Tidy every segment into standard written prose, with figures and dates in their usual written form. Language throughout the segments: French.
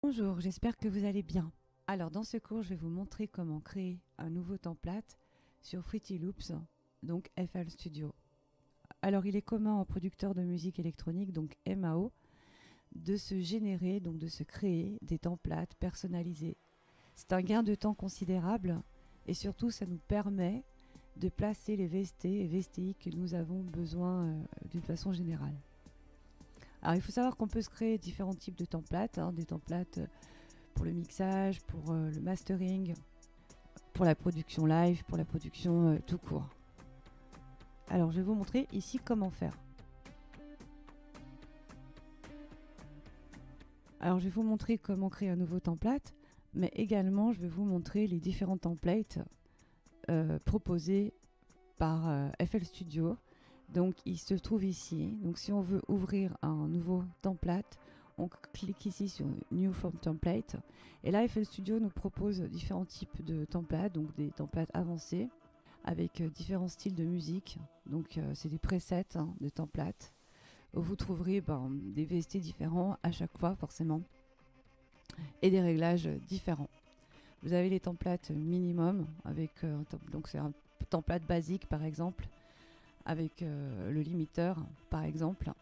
Bonjour, j'espère que vous allez bien. Alors dans ce cours, je vais vous montrer comment créer un nouveau template sur Fruity Loops, donc FL Studio. Alors il est commun aux producteurs de musique électronique, donc MAO, de se générer, donc de se créer des templates personnalisés. C'est un gain de temps considérable et surtout ça nous permet de placer les VST et VSTI que nous avons besoin d'une façon générale. Alors il faut savoir qu'on peut se créer différents types de templates, des templates pour le mixage, pour le mastering, pour la production live, pour la production tout court. Alors je vais vous montrer ici comment faire. Alors je vais vous montrer comment créer un nouveau template, mais également je vais vous montrer les différents templates proposés par FL Studio. Donc il se trouve ici. Donc si on veut ouvrir un nouveau template, on clique ici sur New Form Template. Et là, FL Studio nous propose différents types de templates, donc des templates avancés avec différents styles de musique. Donc c'est des presets de templates. Vous trouverez des VST différents à chaque fois forcément et des réglages différents. Vous avez les templates minimum avec donc c'est un template basique par exemple avec le limiteur par exemple.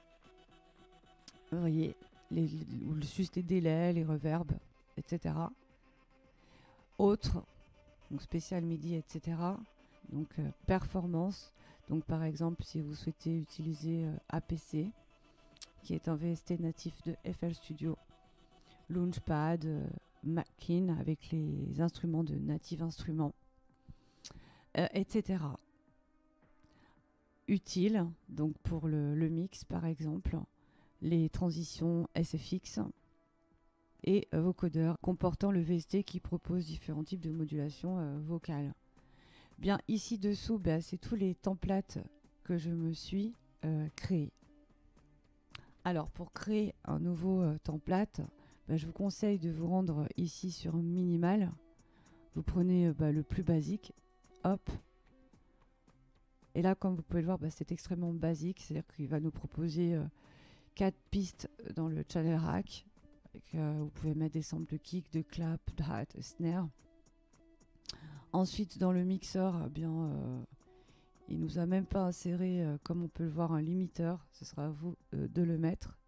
Vous voyez juste les délais, les reverbs, etc. Autres, donc spécial MIDI, etc. Donc performance. Donc par exemple si vous souhaitez utiliser APC, qui est un VST natif de FL Studio, Launchpad, Makin avec les instruments de Native Instruments, etc. Utile, donc pour le mix par exemple, les transitions SFX et vocodeur comportant le VST qui propose différents types de modulation vocale. Bien ici dessous, c'est tous les templates que je me suis créés. Alors pour créer un nouveau template, je vous conseille de vous rendre ici sur Minimal. Vous prenez le plus basique, hop. Et là, comme vous pouvez le voir, c'est extrêmement basique, c'est-à-dire qu'il va nous proposer 4 pistes dans le channel rack. Vous pouvez mettre des samples de kick, de clap, de hat, de snare. Ensuite, dans le mixeur, il nous a même pas inséré, comme on peut le voir, un limiteur. Ce sera à vous de le mettre.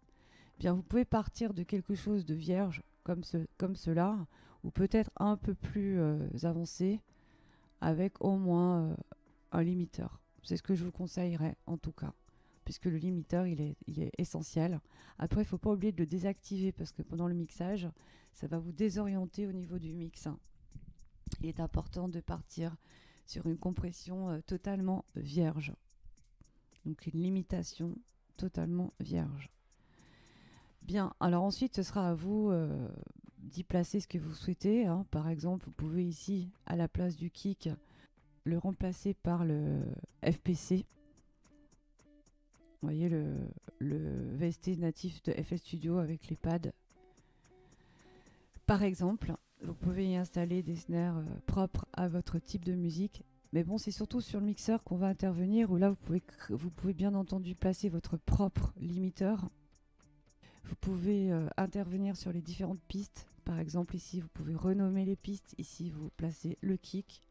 Bien, vous pouvez partir de quelque chose de vierge comme cela, ou peut-être un peu plus avancé, avec au moins un limiteur. C'est ce que je vous conseillerais en tout cas, puisque le limiteur il est essentiel. Après, il ne faut pas oublier de le désactiver parce que pendant le mixage, ça va vous désorienter au niveau du mix. Il est important de partir sur une compression totalement vierge. Donc une limitation totalement vierge. Bien, alors ensuite, ce sera à vous d'y placer ce que vous souhaitez. Par exemple, vous pouvez ici, à la place du kick, le remplacer par le FPC. Vous voyez le VST natif de FL Studio avec les pads. Par exemple, vous pouvez y installer des snares propres à votre type de musique. Mais bon, c'est surtout sur le mixeur qu'on va intervenir, où là, vous pouvez bien entendu placer votre propre limiteur. Vous pouvez intervenir sur les différentes pistes. Par exemple, ici, vous pouvez renommer les pistes. Ici, vous placez le kick,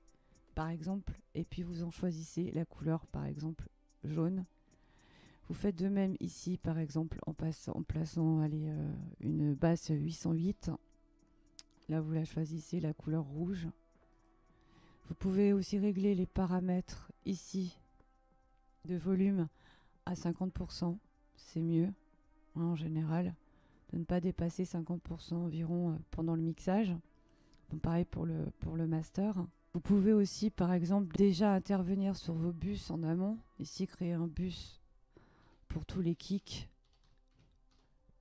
par exemple, et puis vous en choisissez la couleur, par exemple, jaune. Vous faites de même ici, par exemple, en plaçant une basse 808. Là, vous la choisissez, la couleur rouge. Vous pouvez aussi régler les paramètres ici de volume à 50%. C'est mieux, en général, de ne pas dépasser 50% environ pendant le mixage. Bon, pareil pour le master. Vous pouvez aussi, par exemple, déjà intervenir sur vos bus en amont. Ici, créer un bus pour tous les kicks,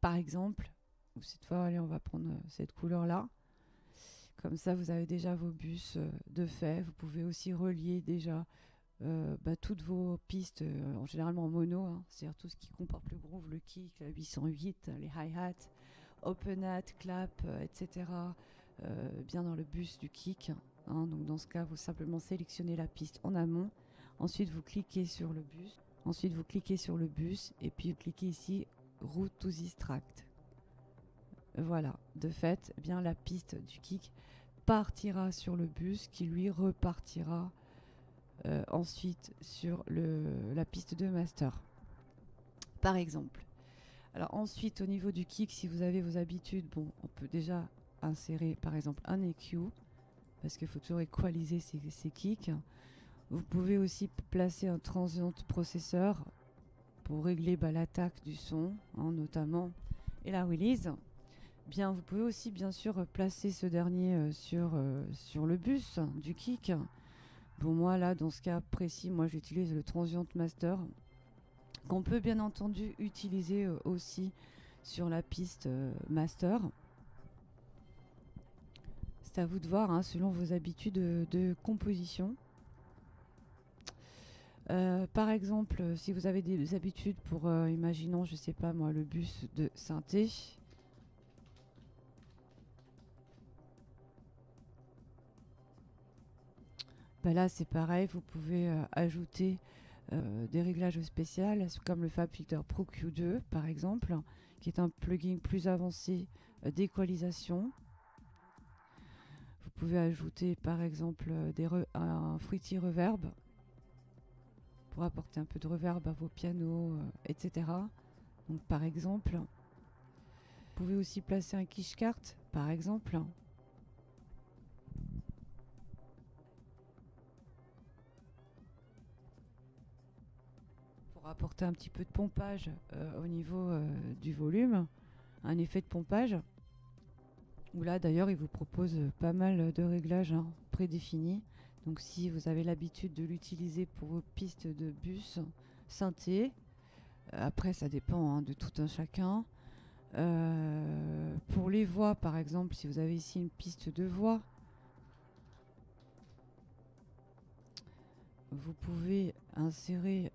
par exemple. Ou cette fois, allez, on va prendre cette couleur-là. Comme ça, vous avez déjà vos bus de fait. Vous pouvez aussi relier déjà toutes vos pistes, généralement en mono, c'est-à-dire tout ce qui comporte le groove, le kick, la 808, les hi-hats, open hat, clap, etc. Bien dans le bus du kick. Donc dans ce cas, vous simplement sélectionnez la piste en amont. Ensuite, vous cliquez sur le bus. Ensuite, vous cliquez sur le bus et puis vous cliquez ici Route to this tract. Voilà, de fait, eh bien la piste du kick partira sur le bus qui lui repartira ensuite sur la piste de master, par exemple. Alors ensuite, au niveau du kick, si vous avez vos habitudes, bon, on peut déjà insérer par exemple un EQ, parce qu'il faut toujours équaliser ces kicks. Vous pouvez aussi placer un transient processeur pour régler l'attaque du son, hein, notamment, et la release. Bien, vous pouvez aussi bien sûr placer ce dernier sur le bus du kick. Bon, moi là, dans ce cas précis, moi j'utilise le transient master, qu'on peut bien entendu utiliser aussi sur la piste master. C'est à vous de voir, hein, selon vos habitudes de composition. Par exemple, si vous avez des habitudes pour, imaginons, je sais pas moi, le bus de synthé. Là, c'est pareil, vous pouvez ajouter des réglages spéciaux, comme le FabFilter Pro Q2, par exemple, qui est un plugin plus avancé d'équalisation. Vous pouvez ajouter, par exemple, un Fruity Reverb pour apporter un peu de reverb à vos pianos, etc. Donc, par exemple, vous pouvez aussi placer un Kishkart, par exemple. Pour apporter un petit peu de pompage au niveau du volume, un effet de pompage. Où là, d'ailleurs, il vous propose pas mal de réglages prédéfinis. Donc, si vous avez l'habitude de l'utiliser pour vos pistes de bus synthé, après, ça dépend de tout un chacun. Pour les voix, par exemple, si vous avez ici une piste de voix, vous pouvez insérer.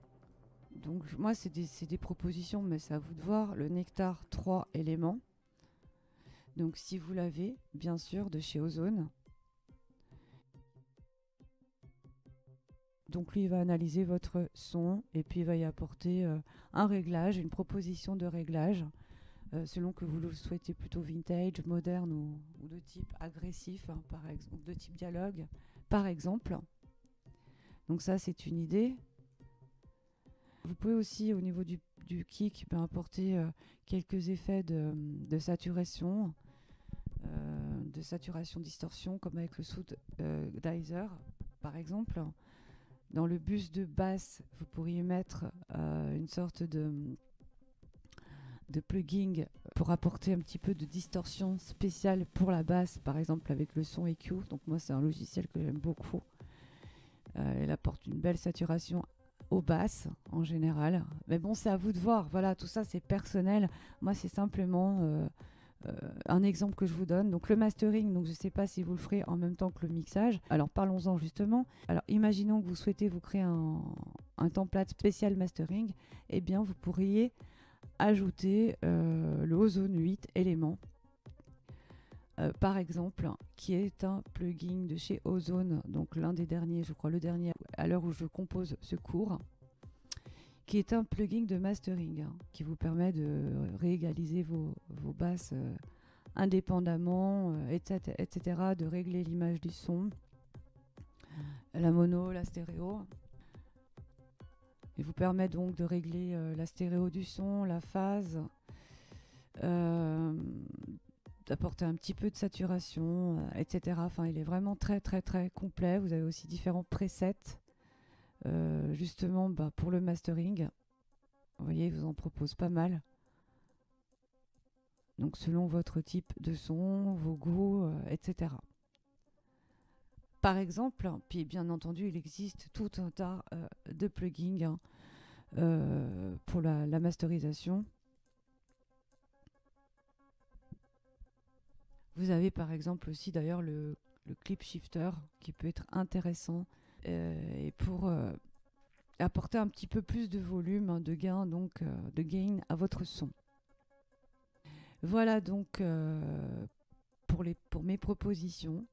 Donc, moi, c'est des propositions, mais c'est à vous de voir. Le Nectar 3 éléments. Donc, si vous l'avez, bien sûr, de chez Ozone. Donc, lui, il va analyser votre son et puis il va y apporter un réglage, une proposition de réglage, selon que vous le souhaitez plutôt vintage, moderne ou de type agressif, par exemple, ou de type dialogue, par exemple. Donc, ça, c'est une idée. Vous pouvez aussi, au niveau du kick, apporter quelques effets de saturation, distorsion, comme avec le Soothizer, par exemple. Dans le bus de basse, vous pourriez mettre une sorte de plugin pour apporter un petit peu de distorsion spéciale pour la basse, par exemple avec le son EQ. Donc moi, c'est un logiciel que j'aime beaucoup. Il apporte une belle saturation aux basses en général. Mais bon, c'est à vous de voir. Voilà, tout ça, c'est personnel. Moi, c'est simplement un exemple que je vous donne. Donc le mastering, donc je ne sais pas si vous le ferez en même temps que le mixage. Alors parlons-en justement. Alors imaginons que vous souhaitez vous créer un template spécial mastering. Eh bien, vous pourriez ajouter le Ozone 8 éléments. Par exemple, qui est un plugin de chez Ozone, donc l'un des derniers, je crois le dernier à l'heure où je compose ce cours, qui est un plugin de mastering qui vous permet de réégaliser vos basses indépendamment, etc., de régler l'image du son, la mono, la stéréo. Il vous permet donc de régler la stéréo du son, la phase, d'apporter un petit peu de saturation, etc. Enfin, il est vraiment très très très complet. Vous avez aussi différents presets, justement pour le mastering. Vous voyez, il vous en propose pas mal. Donc selon votre type de son, vos goûts, etc. Par exemple, puis bien entendu, il existe tout un tas de plugins pour la masterisation. Vous avez par exemple aussi d'ailleurs le clip shifter qui peut être intéressant et pour apporter un petit peu plus de volume, de gain, donc de gain à votre son. Voilà donc pour mes propositions.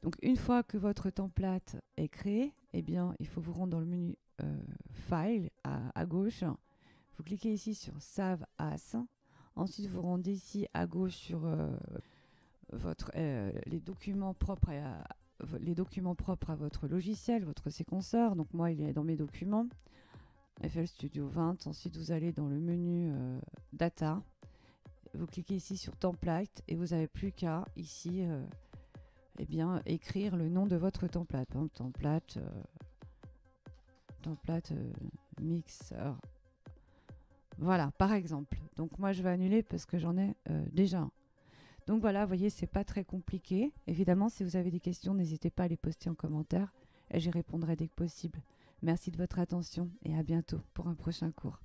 Donc une fois que votre template est créé, eh bien il faut vous rendre dans le menu File à gauche. Vous cliquez ici sur Save As. Ensuite, vous rendez ici à gauche sur les documents propres à votre logiciel, votre séquenceur. Donc moi, il est dans mes documents. FL Studio 20. Ensuite, vous allez dans le menu Data. Vous cliquez ici sur Template et vous n'avez plus qu'à ici écrire le nom de votre template. Par exemple, template mixeur. Voilà, par exemple. Donc moi, je vais annuler parce que j'en ai déjà un. Donc voilà, vous voyez, c'est pas très compliqué. Évidemment, si vous avez des questions, n'hésitez pas à les poster en commentaire et j'y répondrai dès que possible. Merci de votre attention et à bientôt pour un prochain cours.